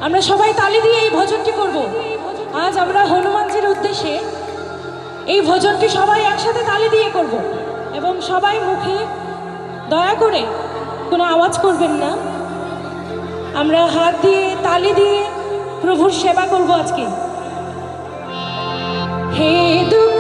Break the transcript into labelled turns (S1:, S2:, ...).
S1: আমরা সবাই তালি দিয়ে এই ভজনটি করব। আজ আমরা হনুমানজির উদ্দেশ্যে এই ভজনটি সবাই একসাথে তালি দিয়ে করব এবং সবাই মুখে দয়া করে কোনো আওয়াজ করবেন না। আমরা হাত দিয়ে তালি দিয়ে প্রভুর সেবা করব আজকে। হে দুঃখ